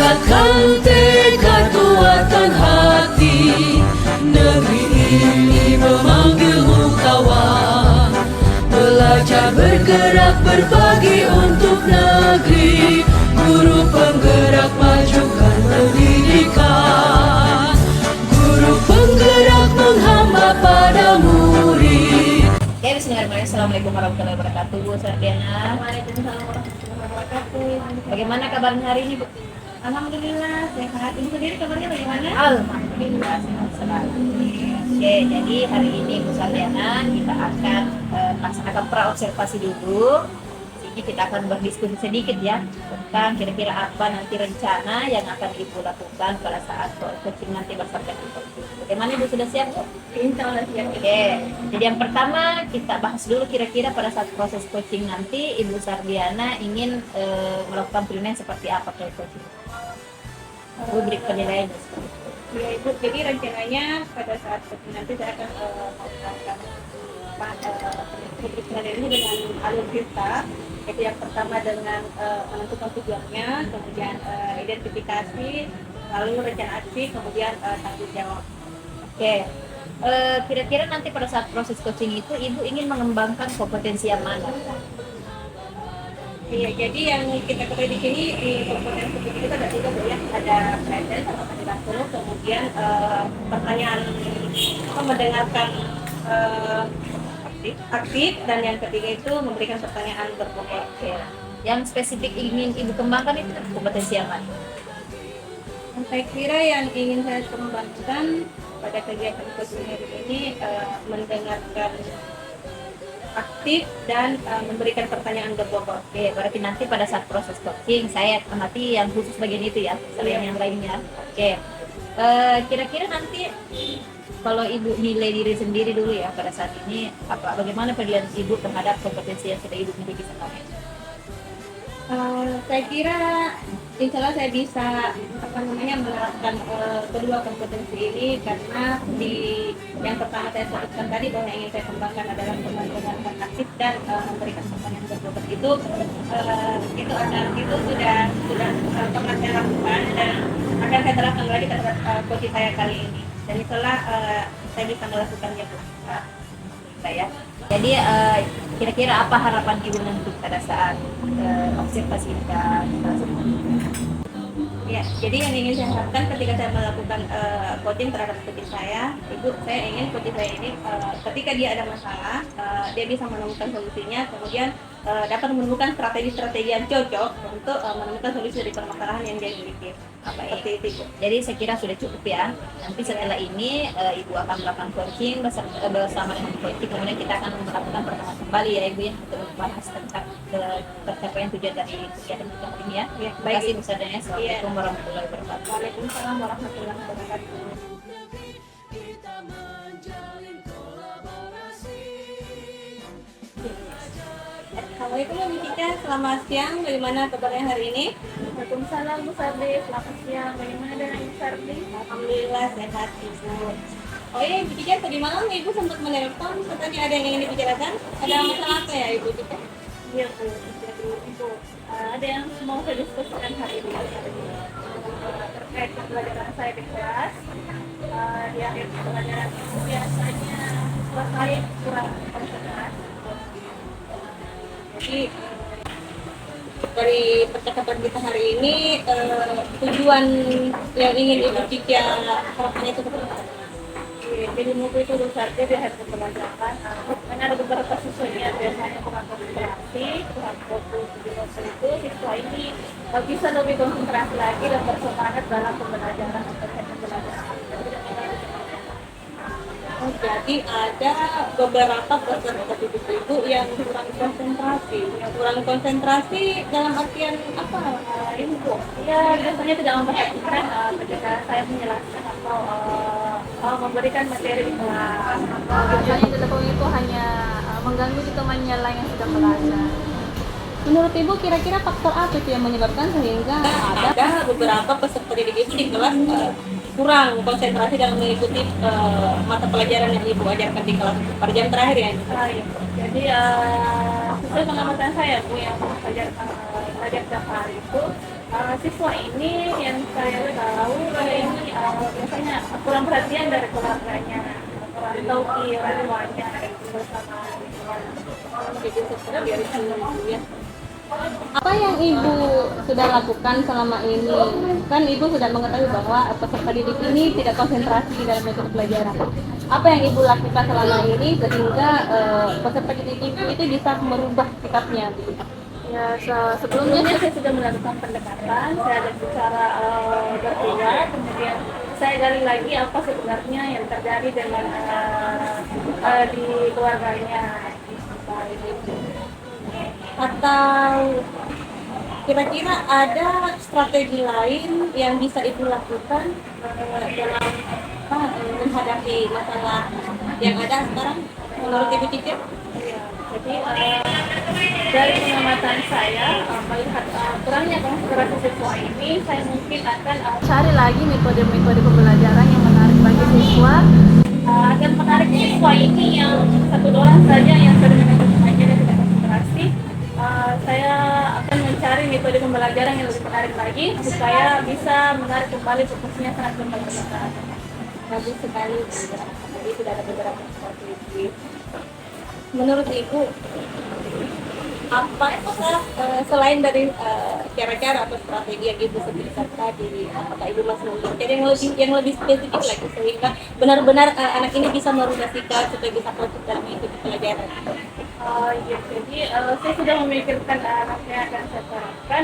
Kuatkan tekad, kuatkan hati. Negeri ini memanggilmu kawan. Belajar bergerak berbagi untuk negeri. Guru penggerak majukan pendidikan. Guru penggerak menghamba pada murid. Oke, bismillahirrahmanirrahim. Assalamualaikum warahmatullahi wabarakatuh, Bu Sardiana. Waalaikumsalam warahmatullahi wabarakatuh. Bagaimana kabarnya hari ini, Bu? Alhamdulillah sehat. Ibu sendiri kabarnya bagaimana? Alhamdulillah sehat selalu. Oke, jadi hari ini Bu Sardiana kita akan laksanakan praobservasi dulu. Di sini kita akan berdiskusi sedikit ya tentang kira-kira apa nanti rencana yang akan Ibu lakukan pada saat coaching nanti berdasarkan itu. Bagaimana Ibu, sudah siap, Bu? Insya Allah siap. Oke, jadi yang pertama kita bahas dulu kira-kira pada saat proses coaching nanti Ibu Sardiana ingin melakukan penilaian seperti apa ke coaching? Ibu beri penilaiannya seperti itu. Ya Ibu, jadi rencananya pada saat coaching nanti saya akan melakukan publik ini dengan alur kita. Jadi yang pertama dengan menentukan tujuannya, kemudian identifikasi, lalu rencana aksi, kemudian tanggung jawab. Oke, kira-kira nanti pada saat proses coaching itu Ibu ingin mengembangkan kompetensi yang mana? Iya, jadi yang kita ketahui di sini di kompetensi itu ada tiga ya, ada present atau penjelasan, kemudian pertanyaan mendengarkan aktif, dan yang ketiga itu memberikan pertanyaan berbobot. Oke, yang spesifik ingin Ibu kembangkan itu kompetensi yang mana? Saya kira yang ingin saya kembangkan pada kegiatan coaching ini mendengarkan aktif dan memberikan pertanyaan berbobot. Oke, berarti nanti pada saat proses coaching saya amati yang khusus bagian itu ya, selain yang lainnya. Oke, kira-kira nanti kalau Ibu nilai diri sendiri dulu ya pada saat ini, bagaimana penilaian Ibu terhadap kompetensi yang sudah Ibu miliki sekarang? Saya kira insya Allah saya bisa menerapkan kedua kompetensi ini, karena di yang pertama saya sebutkan tadi bahwa yang ingin saya kembangkan adalah mendengarkan aktif dan memberikan pertanyaan berbobot itu sudah pernah saya lakukan dan akan saya terapkan lagi terhadap coaching saya kali ini, dan itulah saya bisa melakukannya, Bu. Ya. Jadi kira-kira apa harapan Ibu nanti pada saat observasi dan Ya, jadi yang ingin saya harapkan ketika saya melakukan coaching terhadap coaching saya ingin coaching saya ini ketika dia ada masalah, dia bisa menemukan solusinya, kemudian dapat menemukan strategi-strategi yang cocok untuk menemukan solusi dari permasalahan yang dia miliki. Seperti itu. Jadi saya kira sudah cukup ya. Nanti setelah ini Ibu akan melakukan coaching bersama dengan coaching, kemudian kita akan melakukan pertemuan kembali ya Ibu ya, untuk membahas tentang tercapaian tujuan dari kegiatan kita hari ini ya. Terima kasih Bu Sardiana. Assalamualaikum warahmatullahi wabarakatuh. Waalaikumsalam warahmatullahi wabarakatuh. Assalamualaikum Bu Cika, selamat siang. Bagaimana kabarnya hari ini? Waalaikumsalam Bu Sardi, selamat siang. Bagaimana dengan Bu Sardi? Alhamdulillah sehat Ibu. Oh iya Bu Cika, tadi malam Ibu sempat menelpon, katanya ada yang ingin dibicarakan. Ada masalah apa ya Ibu Cika? Iya Bu, jadi Ibu ada yang mau saya diskusikan hari ini terkait pembelajaran saya di kelas. Di akhir pembelajaran itu biasanya siswa saya kurang konsentrasi. Jadi dari percakapan kita hari ini, tujuan yang ingin Ibu Cika harapkan itu seperti apa? Jadi buku itu Bu Sardi di akhir pembelajaran karena ada beberapa siswanya biasanya kurang konsentrasi, kurang fokus di kelas itu. Siswa ini bisa lebih konsentrasi lagi dan bersemangat dalam pembelajaran atau pembelajaran. Jadi ada beberapa peserta didik Ibu yang kurang konsentrasi. Yang kurang konsentrasi dalam artian apa ini Bu? Ya, biasanya tidak memperhatikan ketika saya menjelaskan atau memberikan materi di kelas. Biasanya cenderung itu hanya mengganggu di temannya lain yang sudah belajar. Menurut Ibu kira-kira faktor apa sih yang menyebabkan sehingga ada beberapa peserta didik Ibu di kelas kurang konsentrasi dalam mengikuti mata pelajaran yang Ibu ajarkan di kelas pada jam terakhir ya? Iya. Jadi sesuai pengamatan saya Bu, yang belajar tiap hari itu Siswa ini yang saya tahu ini biasanya kurang perhatian dari keluarganya, atau orang tuanya bersama lingkungan. Jadi sebenarnya biarin dulu ya. Apa yang Ibu sudah lakukan selama ini? Kan Ibu sudah mengetahui bahwa peserta didik ini tidak konsentrasi dalam metode pelajaran. Apa yang Ibu lakukan selama ini sehingga peserta didik Ibu itu bisa merubah sikapnya? Ya, sebelumnya saya sudah melakukan pendekatan, saya ada bicara berdua, kemudian saya gali lagi apa sebenarnya yang terjadi dengan di keluarganya. Atau kira-kira ada strategi lain yang bisa Ibu lakukan dalam menghadapi masalah yang ada sekarang menurut Ibu Cici? Ya, jadi dari pengamatan saya melihat kurangnya konsentrasi siswa ini, saya mungkin akan Cari lagi metode-metode pembelajaran yang menarik bagi siswa. agar menarik siswa ini yang satu orang saja yang terdengar pembelajaran tidak konsentrasi. Saya akan mencari metode pembelajaran yang lebih menarik lagi supaya bisa menarik kembali fokusnya saat pembelajaran. Bagus sekali. Jadi sudah ada beberapa strategi. Menurut Ibu, apa selain dari cara-cara atau strategi yang Ibu sebutkan tadi, apakah Ibu masih memikir yang lebih spesifik lagi sehingga benar-benar anak ini bisa merubah sikap supaya bisa fokus dalam mengikuti pelajaran? Ya, jadi saya sudah memikirkan anaknya akan saya terapkan.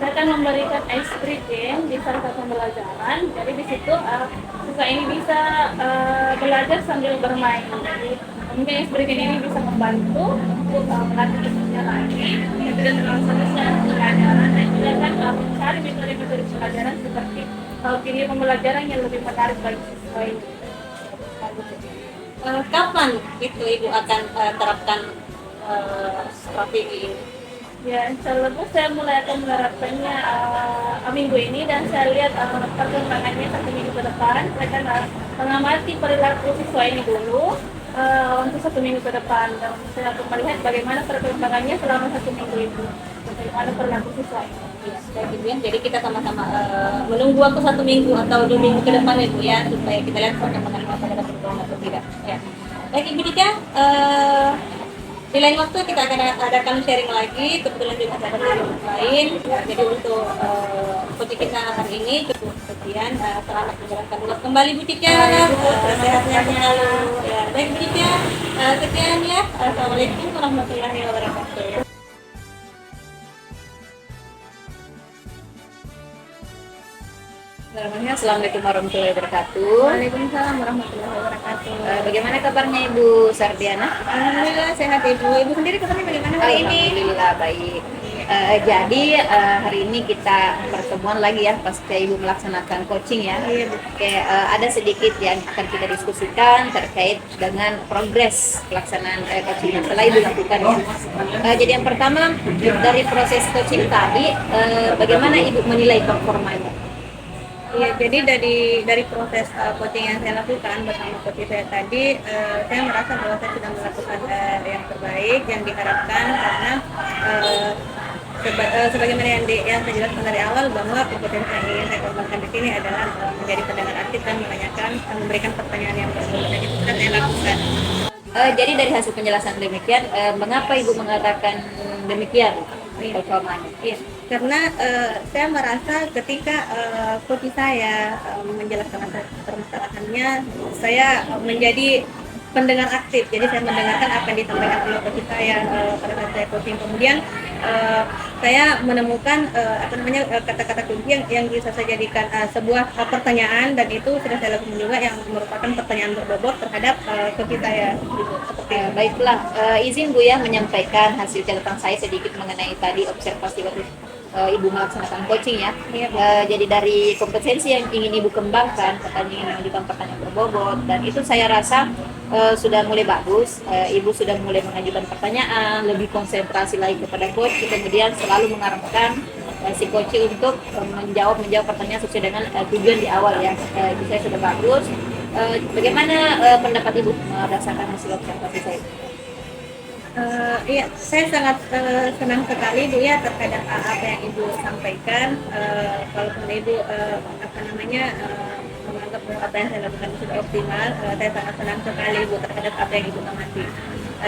Saya akan memberikan ice breathing di salah satu pembelajaran. Jadi di situ siswa ini bisa belajar sambil bermain. Jadi mungkin ice breathing ini bisa membantu untuk melatih fokusnya lagi. Dan tidak terlalu serius dalam pelajaran. Dan juga kan mencari metode-metode pelajaran seperti video pembelajaran yang lebih menarik bagi siswa ini. Kapan itu Ibu akan terapkan strategi ini? Ya, insya saya mulai akan menerapkannya minggu ini dan saya lihat perkembangannya 1 minggu ke depan. Saya akan mengamati perilaku siswa ini dulu untuk 1 minggu ke depan dan saya akan melihat bagaimana perkembangannya selama 1 minggu itu, bagaimana perilaku siswa ini. Ya, kayak gitu ya. Jadi kita sama-sama menunggu waktu 1 minggu atau 2 minggu ke depan Ibu ya, supaya kita lihat perkembangan masyarakat berkembang atau tidak. Ya. Baik Ibu Dika, di lain waktu kita akan adakan sharing lagi, kebetulan juga ada dari lain. Ya, jadi untuk foto kita hari ini cukup sekian. Selamat menjalankan tugas kembali Bu Dika. Sehat-sehat selalu. Ya, baik Bu Dika, sekian ya. Assalamualaikum warahmatullahi wabarakatuh. Assalamualaikum warahmatullahi wabarakatuh. Waalaikumsalam warahmatullahi wabarakatuh. Bagaimana kabarnya Ibu Sardiana? Alhamdulillah sehat Ibu. Ibu sendiri kabarnya bagaimana hari ini? Alhamdulillah baik. Jadi hari ini kita pertemuan lagi ya pasca Ibu melaksanakan coaching ya. Oke, ada sedikit yang akan kita diskusikan terkait dengan progres pelaksanaan coaching yang telah Ibu lakukan ya. Jadi yang pertama dari proses coaching tadi, bagaimana Ibu menilai performanya? Iya, jadi dari proses coaching yang saya lakukan bersama coach saya tadi, saya merasa bahwa saya sudah melakukan yang terbaik yang diharapkan karena sebagaimana yang saya jelaskan dari awal bahwa kompetensi yang ingin saya kembangkan di sini adalah menjadi pendengar aktif dan menanyakan, memberikan pertanyaan yang berbeda dan itu sudah saya lakukan. Jadi dari hasil penjelasan demikian, mengapa Ibu mengatakan demikian performanya? Iya, karena saya merasa ketika coach saya menjelaskan permasalahannya, saya menjadi pendengar aktif. Jadi saya mendengarkan apa yang disampaikan oleh coach saya pada saat saya coaching. Kemudian saya menemukan kata-kata kunci yang bisa saya jadikan sebuah pertanyaan, dan itu sudah saya lakukan juga yang merupakan pertanyaan berbobot terhadap coach saya. Gitu, seperti itu. Baiklah, izin Bu ya menyampaikan hasil catatan saya sedikit mengenai tadi observasi waktu Ibu melaksanakan coaching ya. Jadi dari kompetensi yang ingin Ibu kembangkan, katanya ingin mengajukan pertanyaan berbobot, dan itu saya rasa sudah mulai bagus. Ibu sudah mulai mengajukan pertanyaan, lebih konsentrasi lagi kepada coach, kemudian selalu mengarahkan si coach untuk menjawab pertanyaan sesuai dengan tujuan di awal ya. Itu saya sudah bagus. Bagaimana pendapat Ibu berdasarkan hasil observasi saya? Iya, saya sangat senang sekali Bu ya terhadap apa yang Ibu sampaikan. Walaupun Ibu menganggap bahwa apa yang saya lakukan sudah optimal, saya sangat senang sekali Bu terhadap apa yang Ibu amati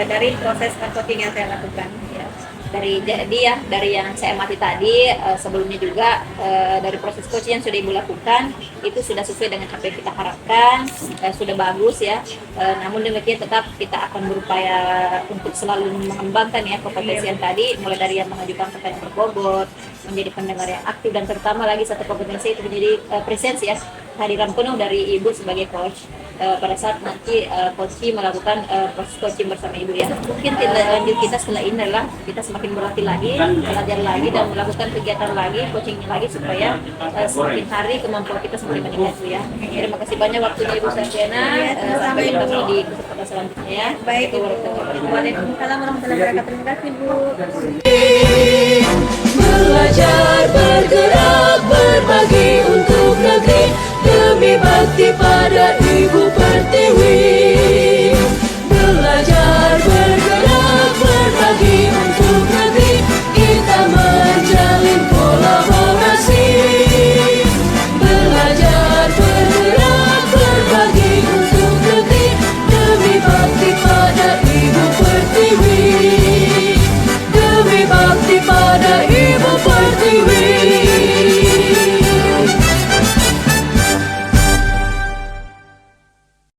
dari proses coaching yang saya lakukan. Ya. Dari yang saya amati tadi, sebelumnya juga dari proses coaching yang sudah Ibu lakukan itu sudah sesuai dengan apa yang kita harapkan, sudah bagus ya. Namun demikian tetap kita akan berupaya untuk selalu mengembangkan ya kompetensi yang tadi, mulai dari yang mengajukan pertanyaan berbobot, menjadi pendengar yang aktif, dan terutama lagi satu kompetensi itu menjadi presensi ya, kehadiran penuh dari Ibu sebagai coach pada saat nanti coach melakukan proses coaching bersama Ibu ya. Mungkin tindak lanjut kita setelah ini adalah kita semakin berlatih lagi, belajar lagi, dan melakukan kegiatan lagi, coachingnya lagi, supaya semakin hari kemampuan kita semakin meningkat Bu ya. Terima kasih banyak waktunya Ibu Sarjana. Sampai ketemu di kesempatan selanjutnya ya. Baik Ibu. Waalaikumsalam warahmatullahi wabarakatuh. Terima kasih Bu. Belajar bergerak berbagi untuk negeri demi bakti pada Ibu Pertiwi.